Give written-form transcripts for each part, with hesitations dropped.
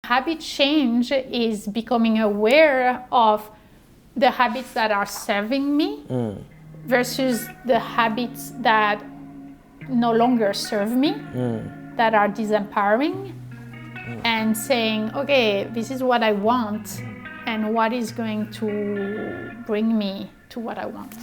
Habit change is becoming aware of the habits that are serving me versus the habits that no longer serve me, that are disempowering, and saying, okay, this is what I want and what is going to bring me to what I want.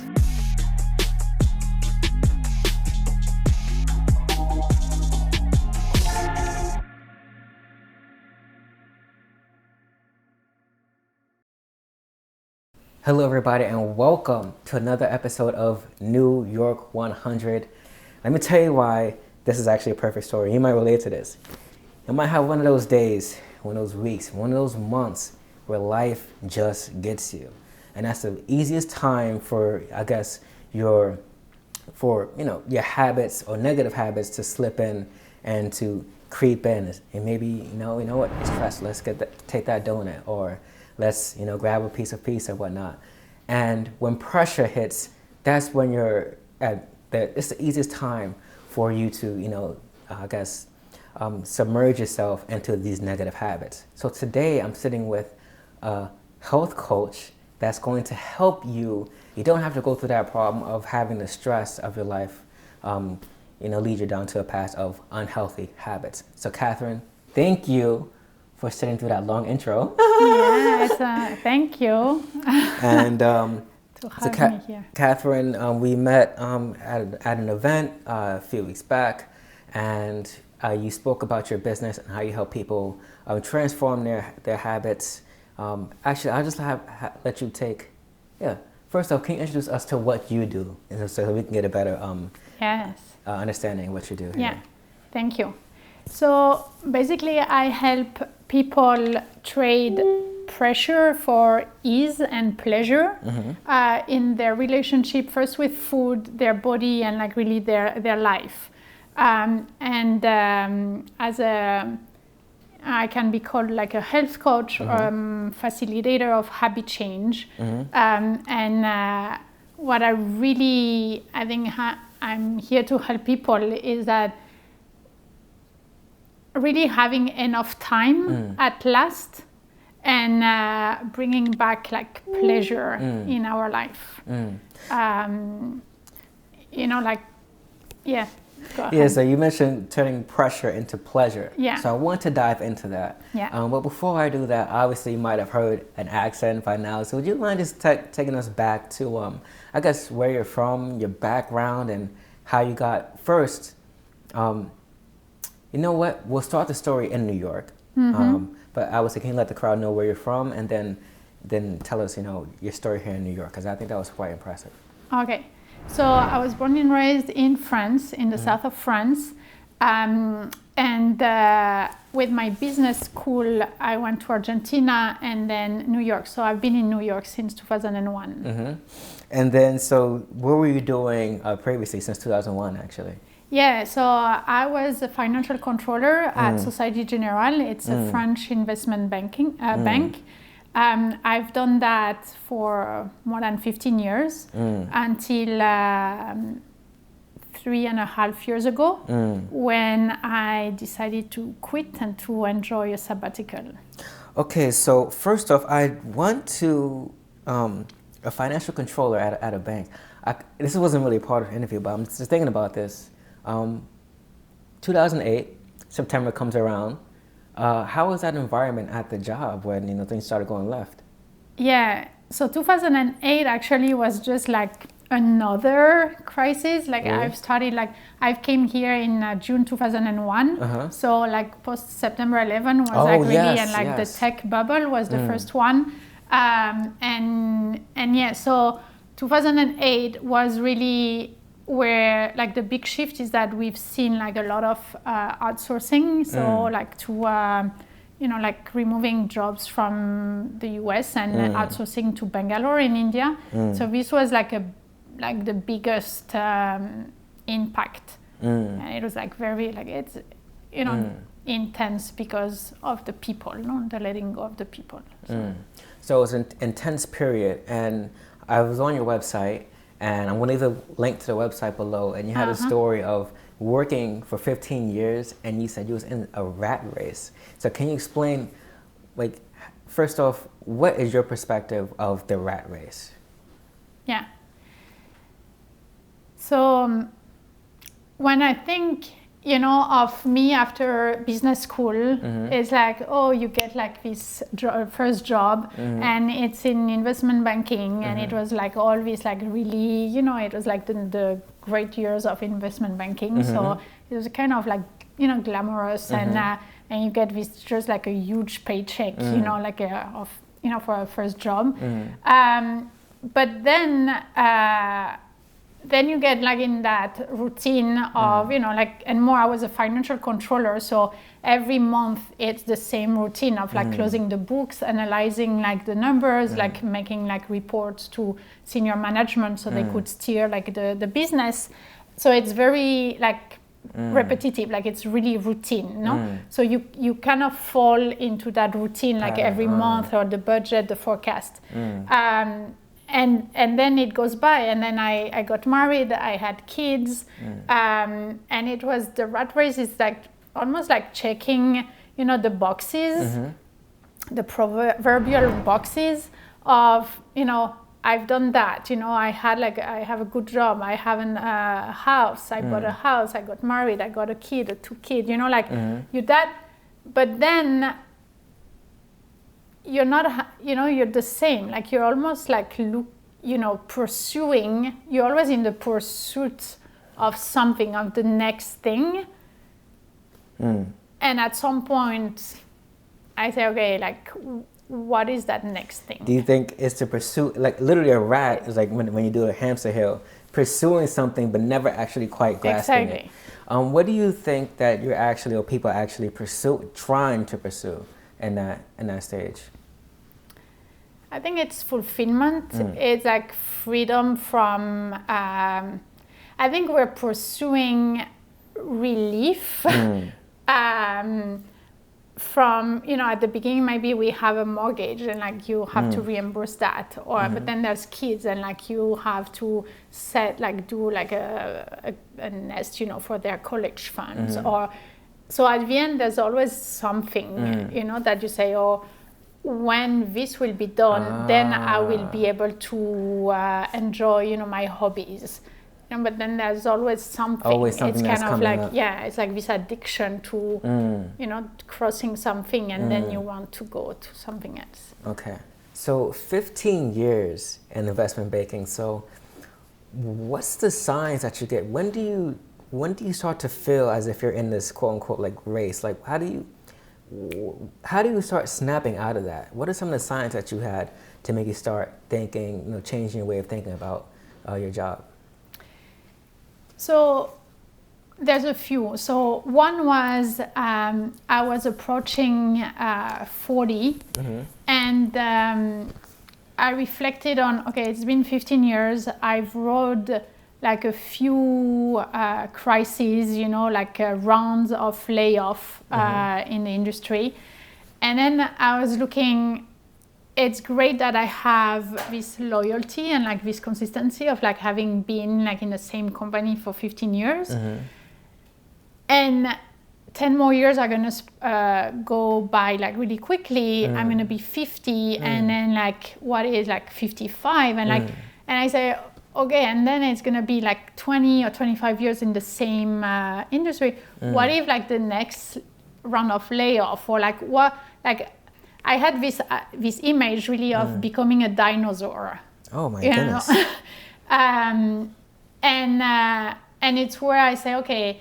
Hello everybody and welcome to another episode of New York 100. Let me tell you why this is actually a perfect story. You might relate to this. You might have one of those days, one of those weeks, one of those months where life just gets you. And that's the easiest time for, I guess, your habits or negative habits to slip in and to creep in. And maybe, you know what, it's stress, let's take that donut, or let's, grab a piece of pizza or whatnot. And when pressure hits, that's when you're it's the easiest time for you to, submerge yourself into these negative habits. So today I'm sitting with a health coach that's going to help you. You don't have to go through that problem of having the stress of your life, lead you down to a path of unhealthy habits. So Catherine, thank you for sitting through that long intro. Yes, thank you. And to have me here. Catherine, we met at an event a few weeks back, and you spoke about your business and how you help people transform their habits. Actually, I'll just let you take. First off, can you introduce us to what you do, so we can get a better understanding of what you do here? Yeah, thank you. So basically, I help people trade pressure for ease and pleasure in their relationship, first with food, their body, and like really their life. I can be called like a health coach or facilitator of habit change. What I think I'm here to help people is that really having enough time at last and bringing back like pleasure in our life. So you mentioned turning pressure into pleasure. Yeah. So I want to dive into that. Yeah. But before I do that, obviously you might have heard an accent by now. So would you mind just taking us back to, I guess, where you're from, your background, and how you got first? You know what? We'll start the story in New York. But I was thinking, can you let the crowd know where you're from, and then tell us, your story here in New York, because I think that was quite impressive. Okay. So I was born and raised in France, in the south of France. With my business school, I went to Argentina and then New York. So I've been in New York since 2001. And then, so what were you doing previously, since 2001, actually? Yeah, so I was a financial controller at Société Générale. It's a French investment bank. I've done that for more than 15 years until 3.5 years ago when I decided to quit and to enjoy a sabbatical. Okay, so first off, I went to a financial controller at a bank. This wasn't really part of the interview, but I'm just thinking about this. 2008, September comes around. How was that environment at the job when things started going left? Yeah, so 2008 actually was just like another crisis. I've came here in June 2001. So like post September 11 was the tech bubble was the first one. So 2008 was really where like the big shift is that we've seen like a lot of outsourcing, so like to removing jobs from the US and outsourcing to Bangalore in India. So this was like the biggest impact. And it was like very it's intense because of the people, the letting go of the people. So it was an intense period, and I was on your website. And I'm going to leave a link to the website below. And you had a story of working for 15 years, and you said you was in a rat race. So can you explain like, first off, what is your perspective of the rat race? Yeah. So when I think, of me after business school, it's like, oh, you get like this first job, and it's in investment banking, and it was like always like really, it was like the great years of investment banking. So it was kind of like, glamorous, and you get this just like a huge paycheck, like for a first job. But then you get like in that routine of, and more, I was a financial controller. So every month it's the same routine of like closing the books, analyzing like the numbers, like making like reports to senior management so they could steer like the business. So it's very like repetitive, like it's really routine, no? So you kind of fall into that routine like every month, or the budget, the forecast. And then it goes by, and then I got married, I had kids, and it was, the rat race is like almost like checking, the boxes, the proverbial boxes of, I've done that, I have a good job, I have a house, I bought a house, I got married, I got a kid, 2 kids, you that, but then you're not, you're the same, like you're almost like, pursuing, you're always in the pursuit of something, of the next thing. And at some point I say, okay, like, what is that next thing? Do you think it's to pursue, like literally a rat is like when you do a hamster hill, pursuing something but never actually quite grasping it? What do you think that you're actually, or people actually trying to pursue in that stage? I think it's fulfillment. It's like freedom from, I think we're pursuing relief from, at the beginning, maybe we have a mortgage and like you have to reimburse that, or but then there's kids and like you have to do like a nest, for their college funds, or so at the end there's always something, that you say, oh, when this will be done, then I will be able to enjoy, my hobbies. But then there's always something. Always something. It's kind of like, up. it's like this addiction to, crossing something, and then you want to go to something else. Okay. So 15 years in investment banking. So what's the signs that you get? When do you start to feel as if you're in this quote unquote like race? Like how do you start snapping out of that? What are some of the signs that you had to make you start thinking, changing your way of thinking about your job? So there's a few. So one was I was approaching 40, and I reflected on, okay, it's been 15 years. I've rode like a few crises, like rounds of layoff in the industry. And then I was looking, it's great that I have this loyalty and like this consistency of like having been like in the same company for 15 years. And 10 more years are gonna go by like really quickly. I'm gonna be 50, and then like what is like 55, and like, and I say, okay, and then it's gonna be like 20 or 25 years in the same industry. What if like the next round of layoff, or like what, like I had this image really of becoming a dinosaur. Oh my goodness. And it's where I say, okay,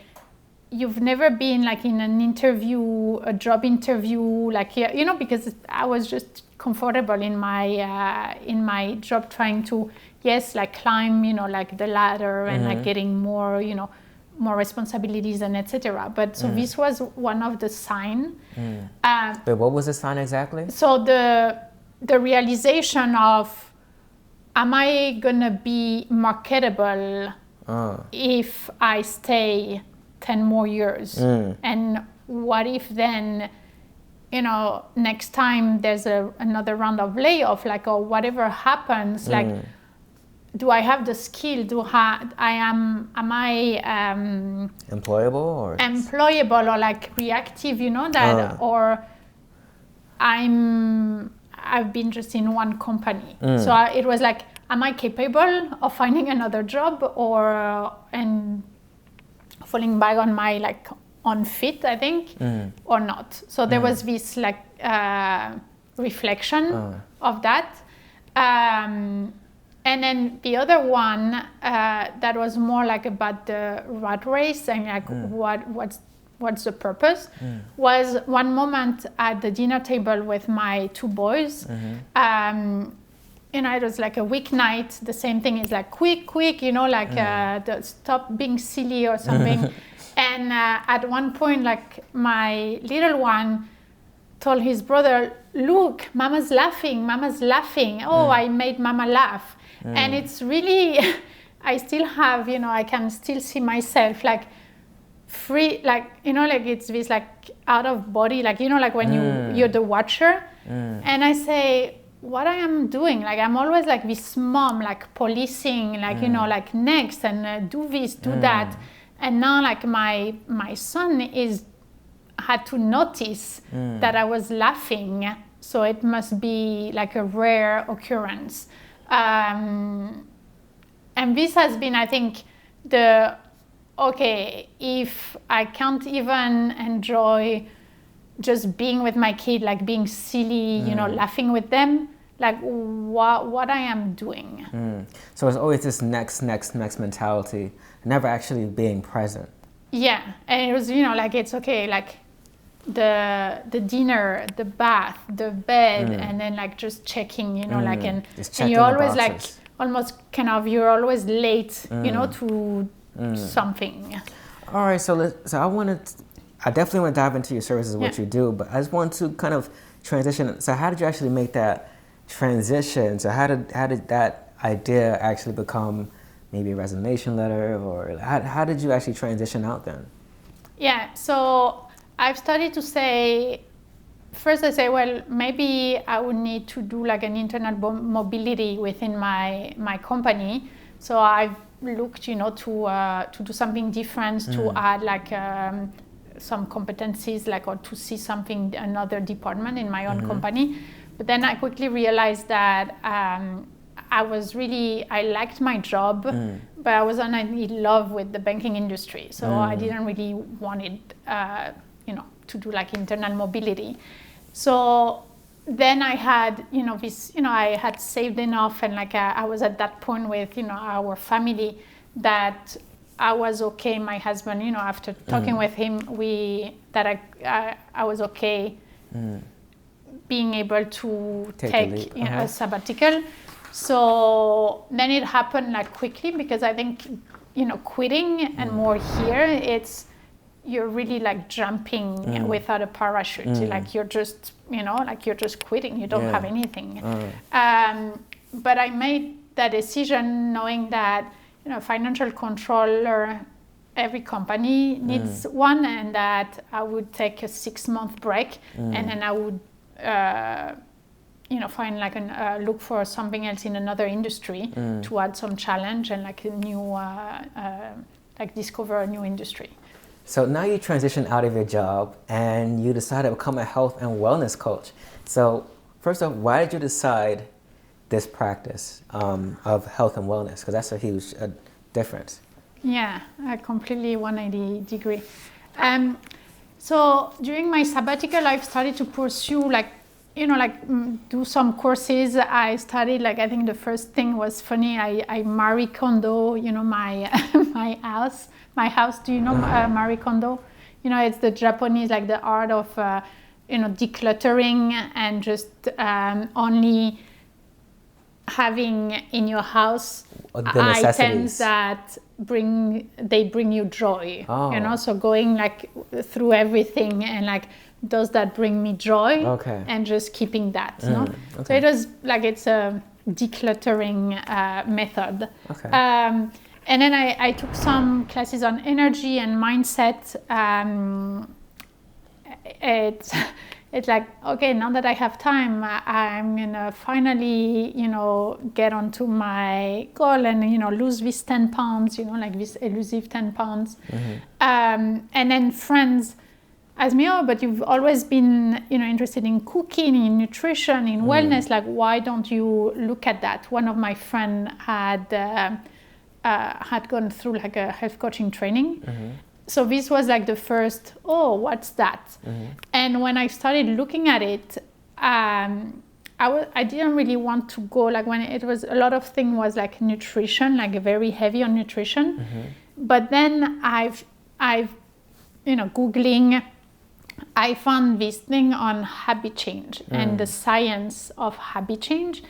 you've never been like in an interview, a job interview, like, because I was just comfortable in my job, trying to, like climb, like the ladder and like getting more, more responsibilities and etc. But so this was one of the signs. But what was the sign exactly? So the realization of, am I gonna be marketable if I stay 10 more years? And what if then, next time there's another round of layoff, like, or whatever happens, like, do I have the skill? Am I employable or like reactive? That, or I've been just in one company. So it was like, am I capable of finding another job and falling back on my like on fit, I think, or not? So there was this like reflection of that. And then the other one that was more like about the rat race and like what's the purpose was one moment at the dinner table with my two boys. It was like a weeknight. The same thing is like quick, stop being silly or something. And at one point, like my little one told his brother, look, mama's laughing. Oh, I made mama laugh. And it's really, I still have, I can still see myself like free, like, like it's this like out of body, like, like when you're the watcher. And I say, what I am doing, like I'm always like this mom, like policing, like, like next and do this, do that. And now like my son had to notice that I was laughing. So it must be like a rare occurrence. And this has been, I think, if I can't even enjoy just being with my kid, like being silly, laughing with them, like what I am doing. So it's always this next mentality, never actually being present. Yeah, and it was, like it's okay, like the dinner, the bath, the bed, and then like just checking, like and you're always like almost kind of you're always late, to something. All right, so I definitely want to dive into your services, what you do, but I just want to kind of transition. So how did you actually make that transition? So how did that idea actually become maybe a resignation letter, or how did you actually transition out then? Yeah, so I've started to say, first I say, well, maybe I would need to do like an internal mobility within my company. So I've looked, to do something different, to add like some competencies, like, or to see something, another department in my own company. But then I quickly realized that I liked my job, but I wasn't in love with the banking industry. So I didn't really want it, to do like internal mobility. So then I had, I had saved enough, and like I was at that point with, our family, that I was okay. My husband, after talking with him, I was okay being able to take a sabbatical. So then it happened like quickly, because I think, quitting and more here, you're really like jumping without a parachute. Like you're just, you're just quitting. You don't have anything. But I made that decision knowing that, financial controller, every company needs one, and that I would take a 6-month break, and then I would, find like look for something else in another industry to add some challenge and like a new, discover a new industry. So now you transition out of your job and you decide to become a health and wellness coach. So first off, why did you decide this practice of health and wellness? Because that's a huge difference. Yeah, a completely 180 degree. So during my sabbatical, I've started to pursue do some courses. I studied, I think the first thing was funny. I Marie Kondo, my house. Do you know Marie Kondo? It's the Japanese, like the art of, decluttering and just only having in your house items that bring you joy. So going through everything and does that bring me joy? Okay. And just keeping that. Okay. So it was it's a decluttering method. Okay. And then I took some classes on energy and mindset. It's like, okay, now that I have time, I'm gonna finally, get onto my goal and, lose this 10 pounds, this elusive 10 pounds. And then friends asked me, oh, but you've always been, interested in cooking, in nutrition, in wellness. Like, why don't you look at that? One of my friends had gone through like a health coaching training. So this was like the first, oh, what's that? And when I started looking at it, I didn't really want to go, like when it was, a lot of thing was like nutrition, like very heavy on nutrition. But then I've Googling, I found this thing on habit change and the science of habit change.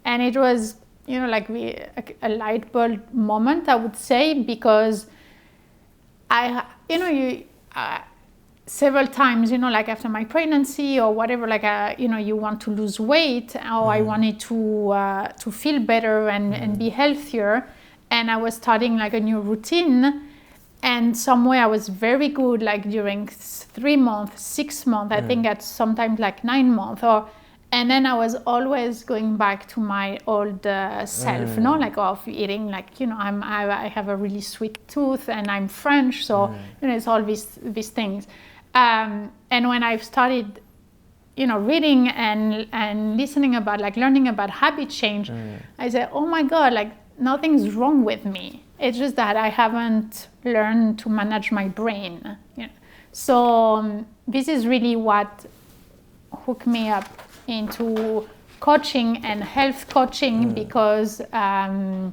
And it was, like a light bulb moment, I would say, because several times, like after my pregnancy or whatever, like, you want to lose weight, or I wanted to feel better and be healthier. And I was starting like a new routine. And somewhere I was very good, like during 3 months, 6 months, I think at sometimes like 9 months. And then I was always going back to my old self, like of eating, like, I have a really sweet tooth and I'm French. So, it's all these things. And when I started, reading and listening about, like learning about habit change, I said, oh my God, like nothing's wrong with me. It's just that I haven't learned to manage my brain. So this is really what hooked me up into coaching and health coaching, because I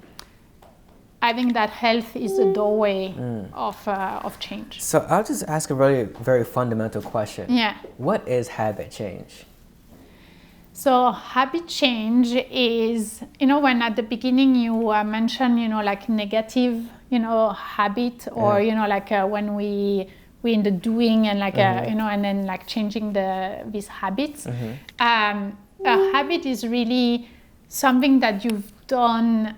think that health is the doorway of change. So I'll just ask a very, very fundamental question. Yeah. What is habit change? So habit change is, when at the beginning you mentioned, like negative, habit, or, like when we in the doing and like, and then like changing these habits. A habit is really something that you've done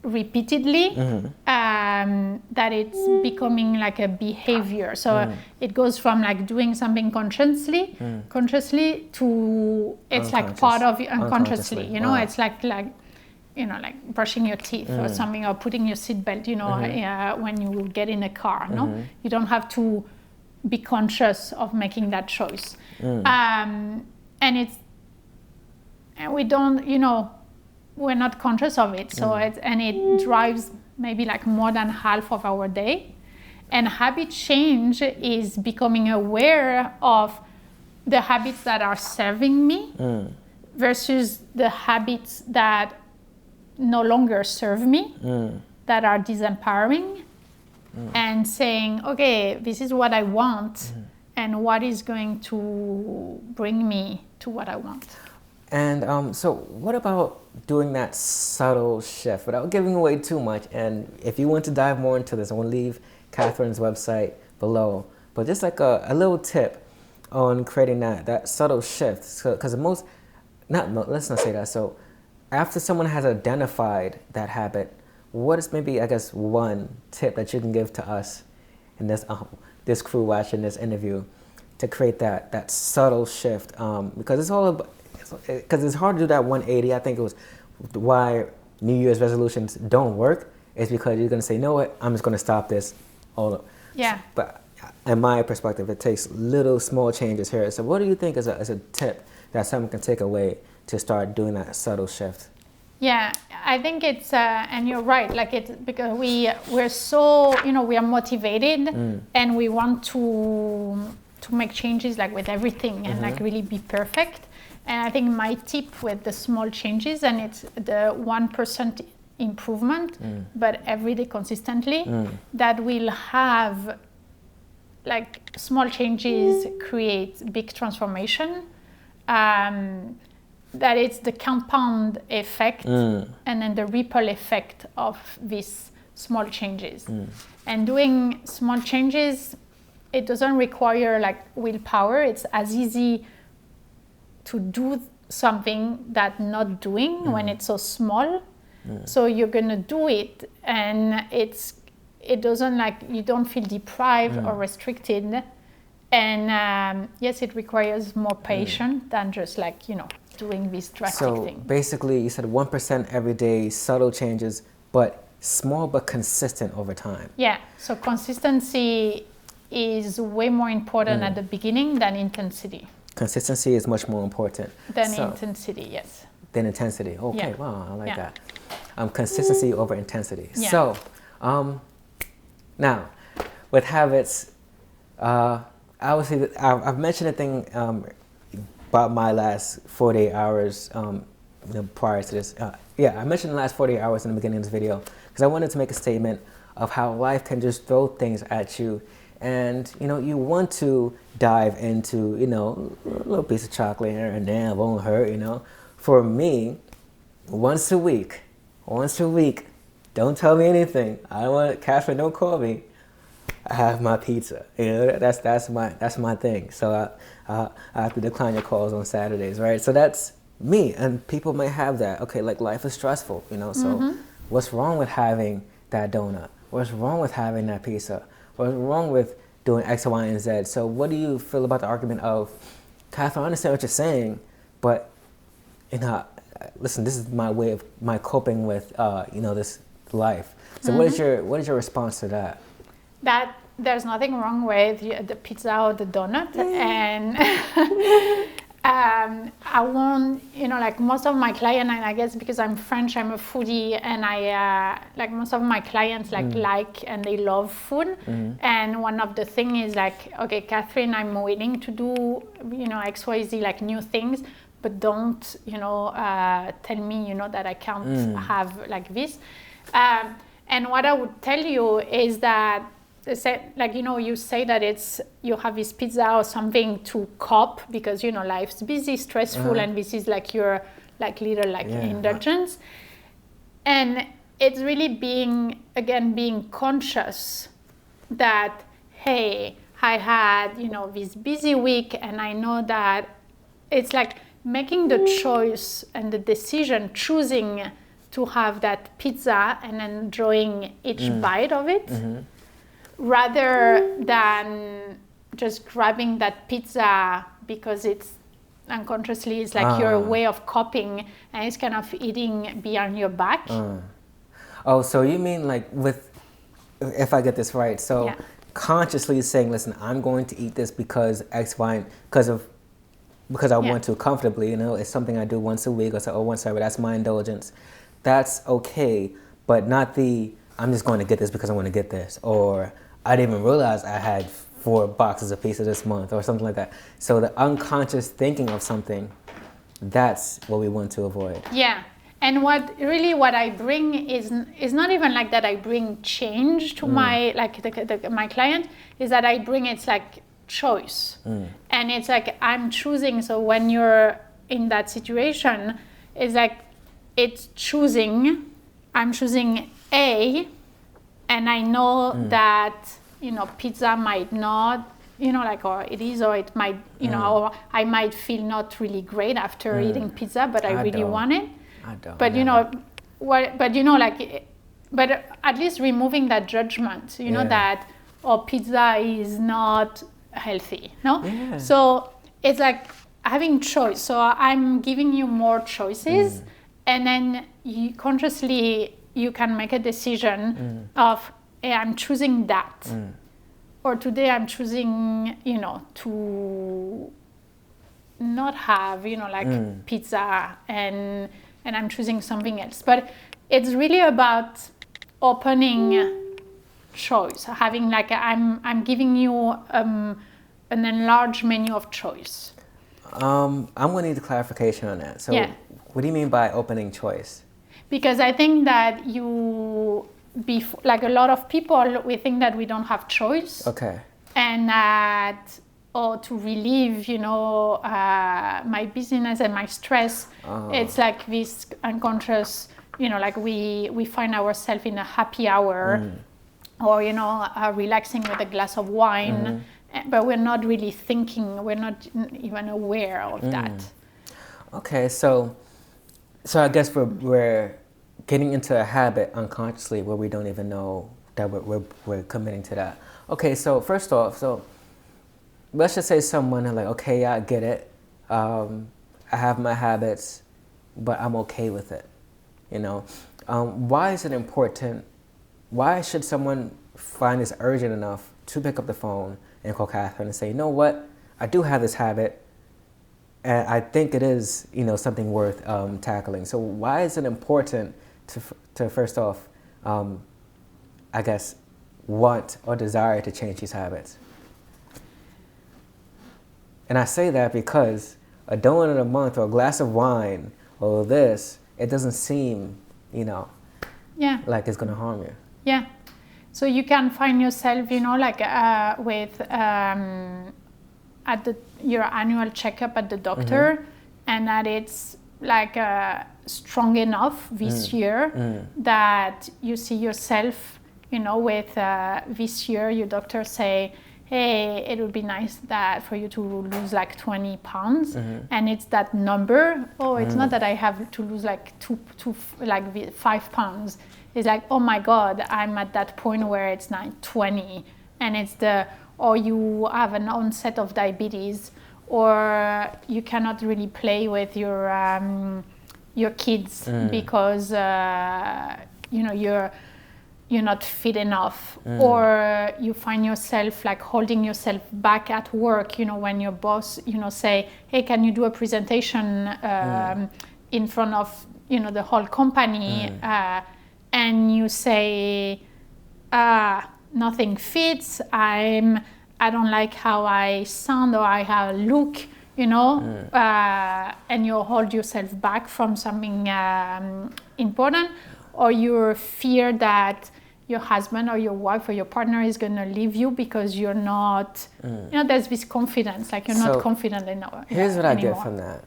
repeatedly, that it's becoming like a behavior. So it goes from like doing something consciously to it's like part of you unconsciously. It's like like brushing your teeth or something, or putting your seatbelt, when you get in a car. You don't have to be conscious of making that choice. And we don't, we're not conscious of it. So it drives maybe like more than half of our day. And habit change is becoming aware of the habits that are serving me versus the habits that no longer serve me, that are disempowering, and saying, okay, this is what I want, and what is going to bring me to what I want. And so what about doing that subtle shift without giving away too much? And if you want to dive more into this, I want to leave Catherine's website below. But just like a little tip on creating that subtle shift. So, because let's not say that. So after someone has identified that habit, what is maybe, I guess, one tip that you can give to us and this crew watching this interview to create that subtle shift? Because it's all about, because it's hard to do that 180. I think it was why New Year's resolutions don't work, is because you're going to say, you know what, I'm just going to stop this. Yeah. But in my perspective, it takes little small changes here. So what do you think is a tip that someone can take away to start doing that subtle shift? Yeah, I think it's, and you're right, like it's because we're so, we are motivated and we want to make changes like with everything and like really be perfect. And I think my tip with the small changes, and it's the 1% improvement, but every day consistently, that will have like small changes create big transformation. That it's the compound effect and then the ripple effect of these small changes. And doing small changes, it doesn't require like willpower. It's as easy to do something that not doing when it's so small. So you're gonna do it, and it doesn't like, you don't feel deprived or restricted. And yes, it requires more patience than just like, doing this drastic thing. So basically you said 1% every day, subtle changes, but small but consistent over time. Yeah, so consistency is way more important at the beginning than intensity. Consistency is much more important Than intensity, yes. Than intensity. Okay, Yeah. wow, I like that. Consistency over intensity. Yeah. So, now, with habits, obviously, I've mentioned a thing about my last 48 hours prior to this. I mentioned the last 48 hours in the beginning of this video because I wanted to make a statement of how life can just throw things at you, and you want to dive into a little piece of chocolate here and there, it won't hurt. For me, once a week, don't tell me anything. I don't want Catherine, don't call me. I have my pizza. That's my thing. So I have to decline your calls on Saturdays, right? So that's me, and people might have that. Okay, like life is stressful, So what's wrong with having that donut? What's wrong with having that pizza? What's wrong with doing X, Y, and Z? So what do you feel about the argument of, Catherine, I understand what you're saying, but listen, this is my way of coping with this life. So what is your response to that? That there's nothing wrong with the pizza or the donut, and I won't, like most of my clients, and I guess because I'm French, I'm a foodie, and I like most of my clients like and they love food. And one of the things is like, okay, Catherine, I'm willing to do X, Y, Z, like new things, but don't tell me that I can't have like this. And what I would tell you is that, like, you say that you have this pizza or something to cope because life's busy, stressful, and this is like your little indulgence. And it's really being conscious that, hey, I had this busy week, and I know that it's like making the choice and the decision, choosing to have that pizza and enjoying each bite of it, rather than just grabbing that pizza because it's unconsciously, it's like your way of coping, and it's kind of eating behind your back. Oh, so you mean like if I get this right, so consciously saying, listen, I'm going to eat this because X, Y, because I want to comfortably, it's something I do once a week or once a week, that's my indulgence. That's okay, but not I'm just going to get this because I want to get this, or I didn't even realize I had 4 boxes of pizza this month, or something like that. So the unconscious thinking of something, that's what we want to avoid. Yeah, and what I bring is not even like that I bring change to my my client, is that I bring it's like choice, and it's like I'm choosing. So when you're in that situation, it's like it's choosing. I'm choosing A, and I know that pizza might not, or it is, or it might, or I might feel not really great after eating pizza, but I really want it. I don't. But but at least removing that judgment, that pizza is not healthy, no? Yeah. So it's like having choice. So I'm giving you more choices, and then consciously you can make a decision of, hey, I'm choosing that. Or today I'm choosing, to not have, pizza, and I'm choosing something else. But it's really about opening choice, having like I'm giving you an enlarged menu of choice. I'm going to need a clarification on that. So what do you mean by opening choice? Because I think that like a lot of people, we think that we don't have choice. Okay. And that, to relieve, my busyness and my stress, it's like this unconscious, like we find ourselves in a happy hour, or, relaxing with a glass of wine, but we're not really thinking, we're not even aware of that. Okay, so I guess we're getting into a habit unconsciously where we don't even know that we're committing to that. Okay, so first off, let's just say someone is like, okay, I get it. I have my habits, but I'm okay with it. Why is it important? Why should someone find this urgent enough to pick up the phone and call Catherine and say, you know what, I do have this habit, and I think it is, something worth tackling. So why is it important to first off, I guess, want or desire to change these habits? And I say that because a donut a month or a glass of wine or this, it doesn't seem, like it's going to harm you. Yeah. So you can find yourself, with your annual checkup at the doctor, and that it's like strong enough this year that you see yourself, with this year your doctor say, hey, it would be nice that for you to lose like 20 pounds, and it's that number. Oh, it's not that I have to lose like 5 pounds. It's like, oh my God, I'm at that point where it's not 20, and it's or you have an onset of diabetes, or you cannot really play with your kids because you're not fit enough, or you find yourself like holding yourself back at work, when your boss, say, hey, can you do a presentation in front of, the whole company, and you say, nothing fits, I don't like how I sound or how I look, and you hold yourself back from something important, or you fear that your husband or your wife or your partner is going to leave you because you're not, there's this confidence, like you're not confident enough. Here's what I get from that.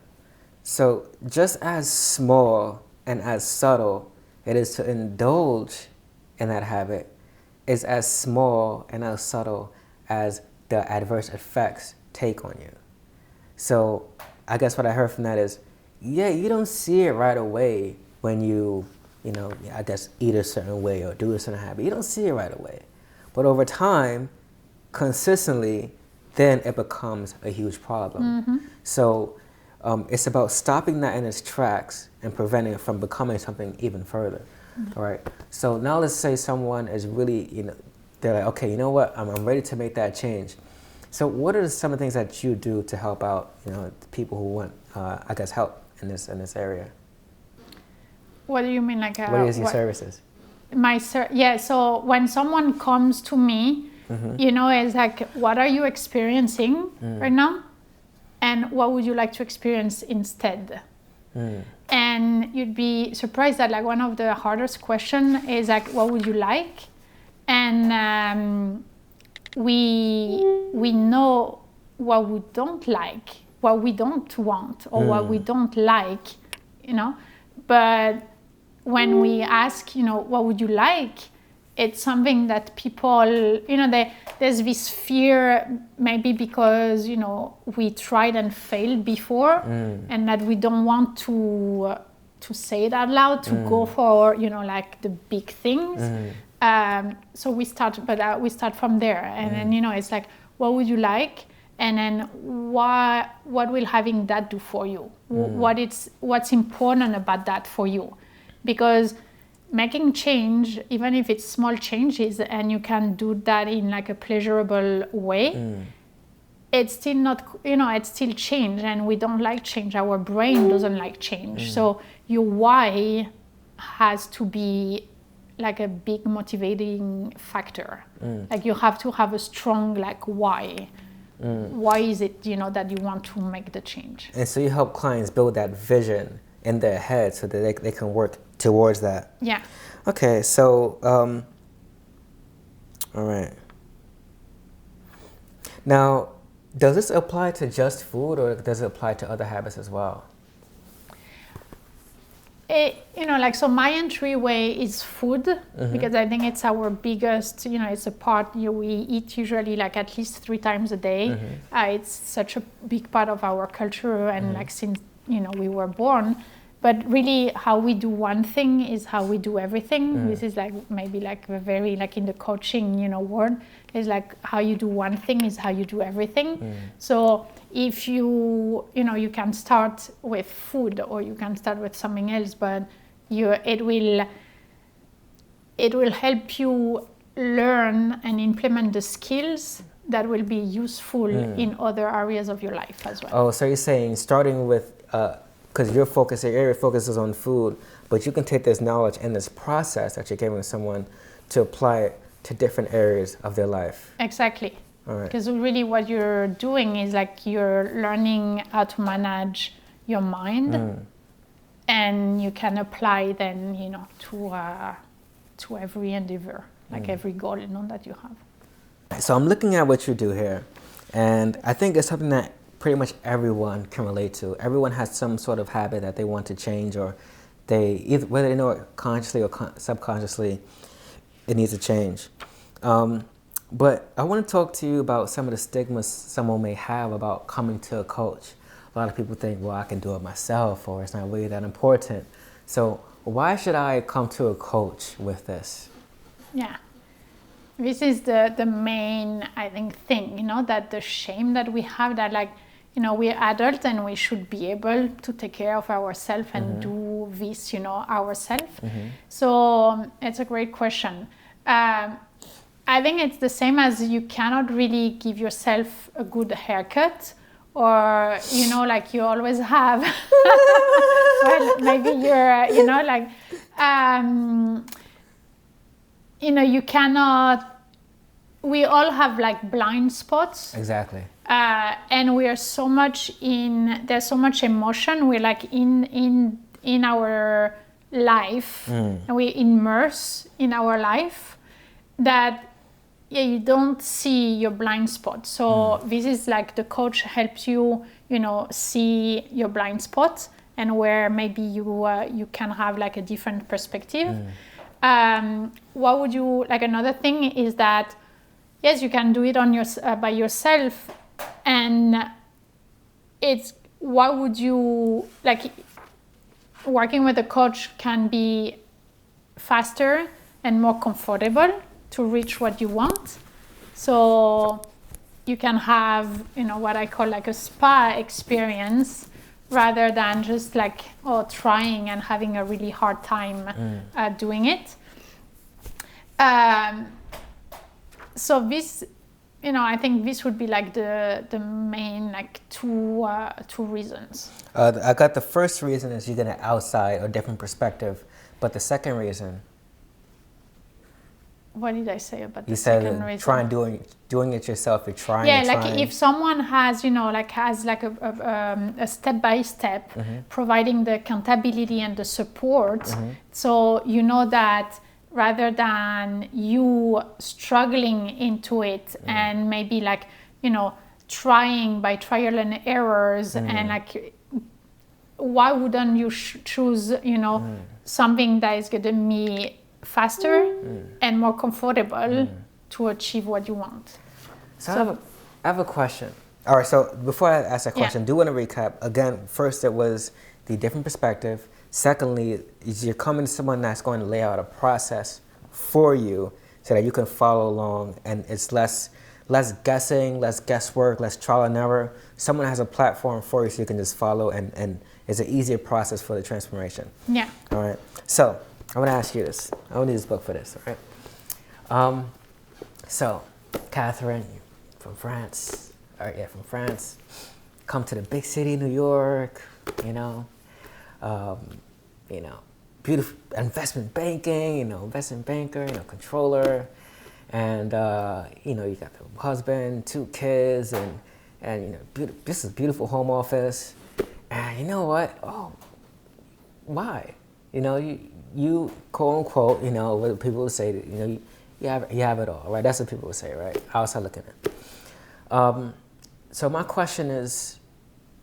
So just as small and as subtle it is to indulge in that habit, is as small and as subtle as the adverse effects take on you. So I guess what I heard from that is, you don't see it right away when you I guess eat a certain way or do a certain habit. You don't see it right away. But over time, consistently, then it becomes a huge problem. So it's about stopping that in its tracks and preventing it from becoming something even further. All right. So now let's say someone is really, they're like, okay, you know what? I'm ready to make that change. So what are some of the things that you do to help out, people who want, I guess, help in this area? What do you mean, like? What is your services? So when someone comes to me, it's like, what are you experiencing right now, and what would you like to experience instead? And you'd be surprised that like one of the hardest question is like, what would you like? And we know what we don't like, what we don't want, or what we don't like, but when we ask, what would you like? It's something that people, there's this fear, maybe because, we tried and failed before, and that we don't want to say it out loud, to go for, like the big things. So we start from there. And then, it's like, what would you like? And then what will having that do for you? What's important about that for you? Because making change, even if it's small changes and you can do that in like a pleasurable way, it's still not, it's still change, and we don't like change. Our brain doesn't like change. So your why has to be like a big motivating factor. Like you have to have a strong like why. Why is it, that you want to make the change? And so you help clients build that vision in their head so that they can work towards that. Yeah. Okay, so, all right. Now, does this apply to just food, or does it apply to other habits as well? So my entryway is food, because I think it's our biggest, it's a part we eat usually like at least 3 times a day. It's such a big part of our culture, and like since, we were born. But really how we do one thing is how we do everything. This is like maybe like a very like in the coaching, word, is like how you do one thing is how you do everything. So if you can start with food, or you can start with something else, but it will help you learn and implement the skills that will be useful in other areas of your life as well. Oh, so you're saying starting with, because your area of focus is on food, but you can take this knowledge and this process that you're giving someone to apply it to different areas of their life. Exactly. All right. Because really what you're doing is like you're learning how to manage your mind, and you can apply then, you know, to every endeavor, like every goal, you know, that you have. So I'm looking at what you do here, and I think it's something that pretty much everyone can relate to. Everyone has some sort of habit that they want to change, or they either, whether they know it consciously or subconsciously, it needs to change. But I want to talk to you about some of the stigmas someone may have about coming to a coach. A lot of people think, well, I can do it myself, or it's not really that important. So why should I come to a coach with this? Yeah. This is the main, I think, thing, you know, that the shame that we have that, like, you know, we're adults and we should be able to take care of ourselves and do this, you know, ourselves. So it's a great question. I think it's the same as you cannot really give yourself a good haircut, or, you know, like you always have. Well, maybe you're, you know, like, you know, you cannot, we all have like blind spots. Exactly. And we are so much there's so much emotion. We're like in our life, and we immerse in our life that, yeah, you don't see your blind spot. So this is like the coach helps you, you know, see your blind spot and where maybe you can have like a different perspective. What would you, like, another thing is that, yes, you can do it on by yourself, and it's, what would you, like, working with a coach can be faster and more comfortable to reach what you want. So you can have, you know, what I call like a spa experience, rather than just like, trying and having a really hard time doing it. So this, you know, I think this would be like the main, like, two reasons. I got the first reason is you get an outside or different perspective, but the second reason. What did I say about the you second said reason? Try doing it yourself. You're trying. Yeah, like if someone has, you know, like has like a step by step, providing the accountability and the support, so you know that rather than you struggling into it and maybe like, you know, trying by trial and errors, and like, why wouldn't you choose, you know, something that is going to be faster and more comfortable to achieve what you want? So I have a question. All right, so before I ask that question, I do want to recap. Again, first it was the different perspective. Secondly, is you're coming to someone that's going to lay out a process for you so that you can follow along, and it's less guessing, less guesswork, less trial and error. Someone has a platform for you so you can just follow, and it's an easier process for the transformation. Yeah. All right, so I want to ask you this. I don't need this book for this, all right? So, Catherine, from France, from France, come to the big city, New York, you know, beautiful investment banking, investment banker, controller, and, you got the husband, 2 kids, and this is a beautiful home office. And you know what? Oh, why? You quote unquote, what people would say, you have it all, right? That's what people would say, right? Outside looking in. So my question is,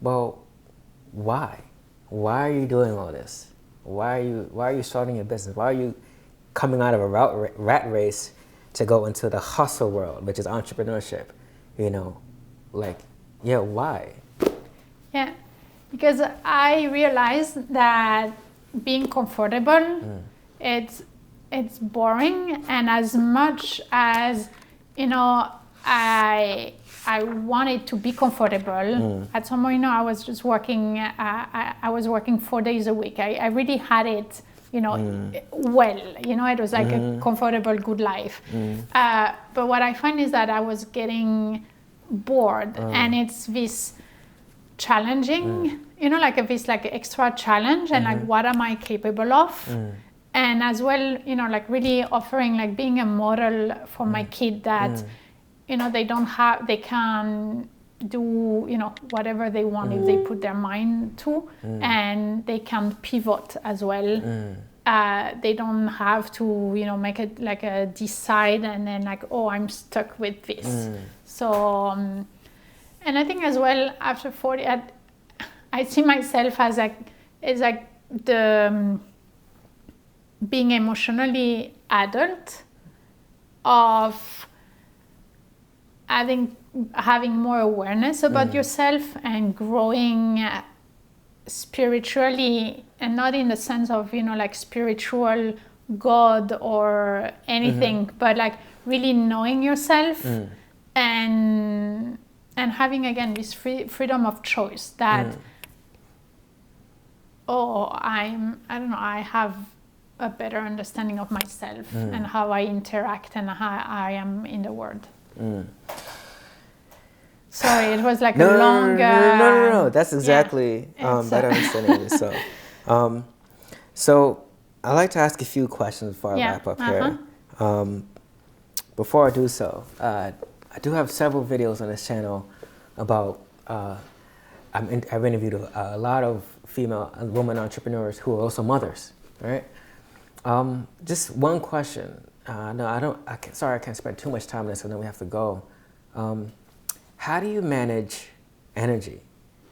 well, why? Why are you doing all this? Why are you starting your business? Why are you coming out of a rat race to go into the hustle world, which is entrepreneurship? Why? Yeah, because I realized that being comfortable, it's boring, and as much as I wanted to be comfortable. At some point, I was just working. I was working 4 days a week. I really had it well, it was like a comfortable, good life. But what I find is that I was getting bored, and it's this challenging, this like extra challenge, and like what am I capable of? And as well, like really offering, like being a model for my kid that, they can do, whatever they want if they put their mind to, and they can pivot as well. They don't have to, make it like a decide and then like, oh, I'm stuck with this. So, and I think as well after 40, I see myself as like, it's like the being emotionally adult of having more awareness about yourself and growing spiritually, and not in the sense of like spiritual God or anything, but like really knowing yourself and having again this freedom of choice that I have a better understanding of myself and how I interact and how I am in the world. Sorry, it was like a long... No. That's exactly better understanding of yourself. So I like to ask a few questions before I wrap up here. Before I do so, I do have several videos on this channel about... I've interviewed a lot of women entrepreneurs who are also mothers, right? Just one question. Sorry, I can't spend too much time on this, and then we have to go. How do you manage energy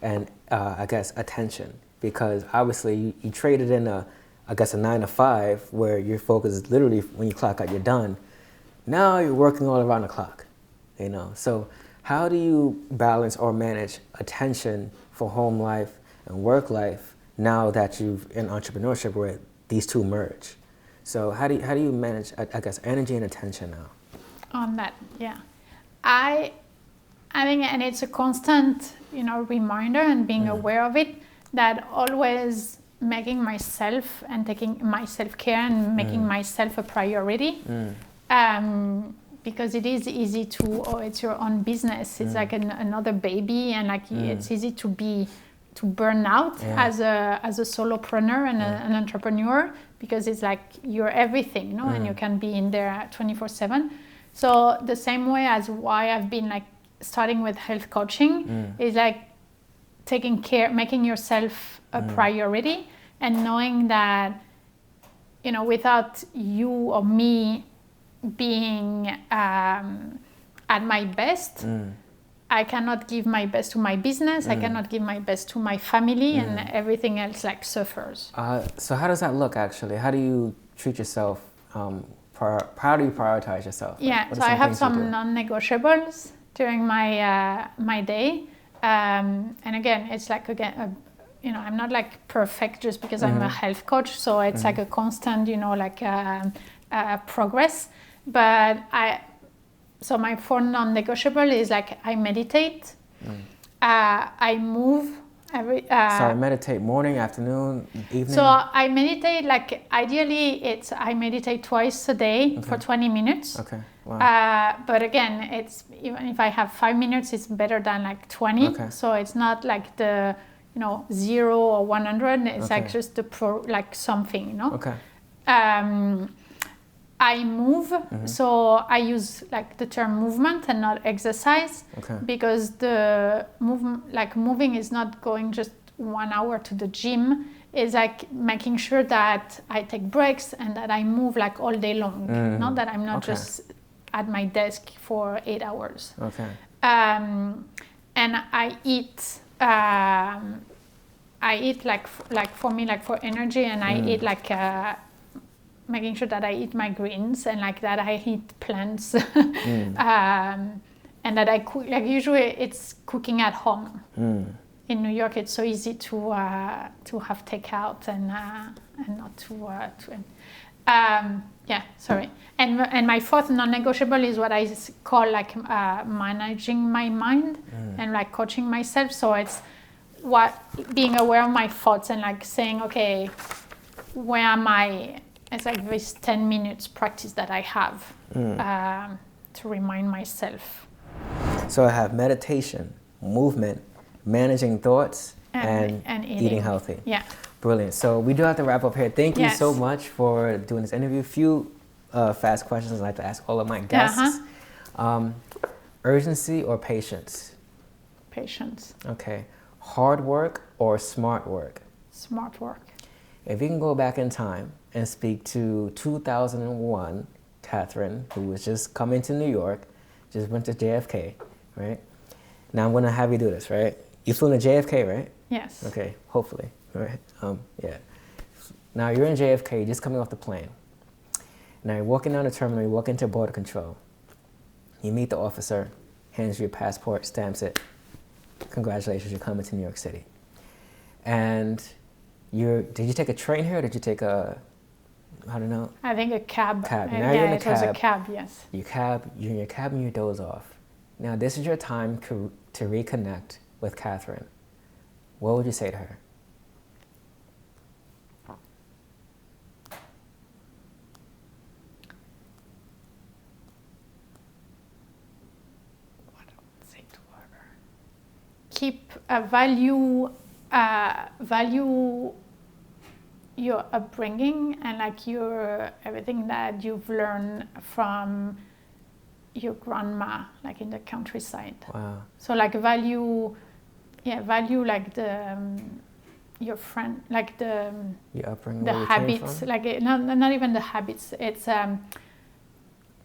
and, I guess, attention? Because obviously you traded in a 9 to 5 where your focus is literally when you clock out, you're done. Now you're working all around the clock, So how do you balance or manage attention for home life and work life now that you've in entrepreneurship where these two merge? So how do you manage, I guess, energy and attention now? On that, yeah. I think, and it's a constant, reminder and being aware of it, that always making myself and taking my self-care and making myself a priority. Because it is easy to, it's your own business. It's like another baby, and like it's easy to burn out as a solopreneur and an entrepreneur, because it's like you're everything, and you can be in there 24/7. So the same way as why I've been like starting with health coaching is like taking care, making yourself a priority, and knowing that, without you or me being at my best, I cannot give my best to my business, I cannot give my best to my family, and everything else like suffers. So how does that look actually? How do you treat yourself? How do you prioritize yourself? So I have some non-negotiables during my day. And again, it's like, I'm not like perfect just because I'm a health coach. So it's like a constant, progress. But so my 4 non-negotiable is like I meditate, I move. So meditate morning, afternoon, evening? So I meditate, like ideally I meditate twice a day for 20 minutes. Okay, wow. But again, it's even if I have 5 minutes, it's better than like 20. Okay. So it's not like the 0 or 100. It's like just the something, Okay. I move, so I use like the term movement and not exercise, because the moving is not going just 1 hour to the gym. It's like making sure that I take breaks and that I move like all day long, not that I'm not just at my desk for 8 hours. Okay. And I eat like for me, like for energy, and I eat like making sure that I eat my greens and like that I eat plants, and that I cook. Like usually, it's cooking at home. In New York, it's so easy to have takeout and not to. Sorry. And my 4th non-negotiable is what I call like managing my mind and like coaching myself. So it's being aware of my thoughts and like saying, okay, where am I? It's like this 10 minutes practice that I have to remind myself. So I have meditation, movement, managing thoughts, and eating healthy. Yeah. Brilliant. So we do have to wrap up here. Thank you so much for doing this interview. Few fast questions I'd like to ask all of my guests. Urgency or patience? Patience. Okay. Hard work or smart work? Smart work. If you can go back in time and speak to 2001 Catherine, who was just coming to New York, just went to JFK, right? Now I'm going to have you do this, right? You flew to JFK, right? Yes. Okay, hopefully, right? Yeah. Now you're in JFK, just coming off the plane. Now you're walking down the terminal, you walk into border control. You meet the officer, hands you your passport, stamps it. Congratulations, you're coming to New York City. And did you take a train here or did you take a, I don't know? I think a cab. Now you're in a cab. It was a cab, yes. You're in your cab and you doze off. Now this is your time to reconnect with Catherine. What would you say to her? What I would say to her? Keep value your upbringing and like everything that you've learned from your grandma, like in the countryside. Wow. So like value like your friend, like your upbringing, the habits, like not even the habits. It's sorry,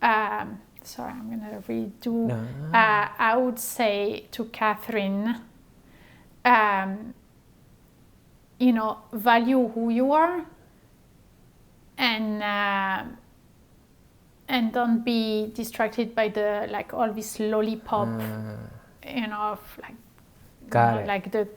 I'm gonna redo. No. I would say to Catherine, value who you are, and don't be distracted by all this lollipop, of like. Got it. Like the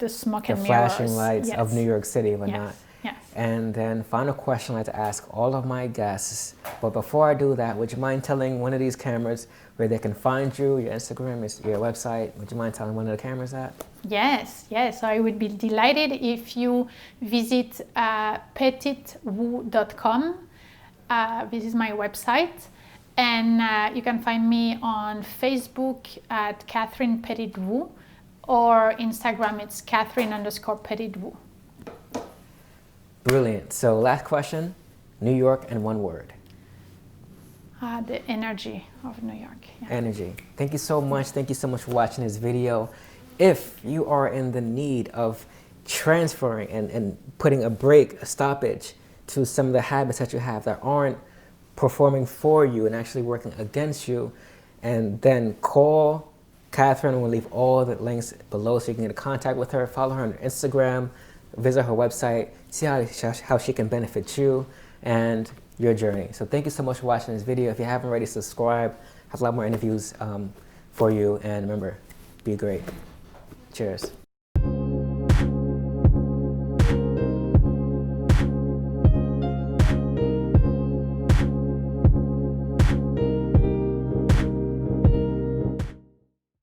smoke and mirrors. The flashing lights of New York City and whatnot. Yes. And then final question I like to ask all of my guests. But before I do that, would you mind telling one of these cameras where they can find you, your Instagram, your website? Would you mind telling one of the cameras that? Yes. I would be delighted if you visit Petit-Wu.com. This is my website. And you can find me on Facebook at Catherine Petit-Wu. Or Instagram, it's Catherine_Petit-Wu. Brilliant. So last question, New York in one word. The energy of New York. Yeah. Energy. Thank you so much. Thank you so much for watching this video. If you are in the need of transferring and putting a stoppage to some of the habits that you have that aren't performing for you and actually working against you, and then call Catherine. We'll leave all the links below so you can get in contact with her. Follow her on Instagram, visit her website, see how she can benefit you and your journey. So thank you so much for watching this video. If you haven't already, subscribe. I have a lot more interviews for you. And remember, be great. Cheers.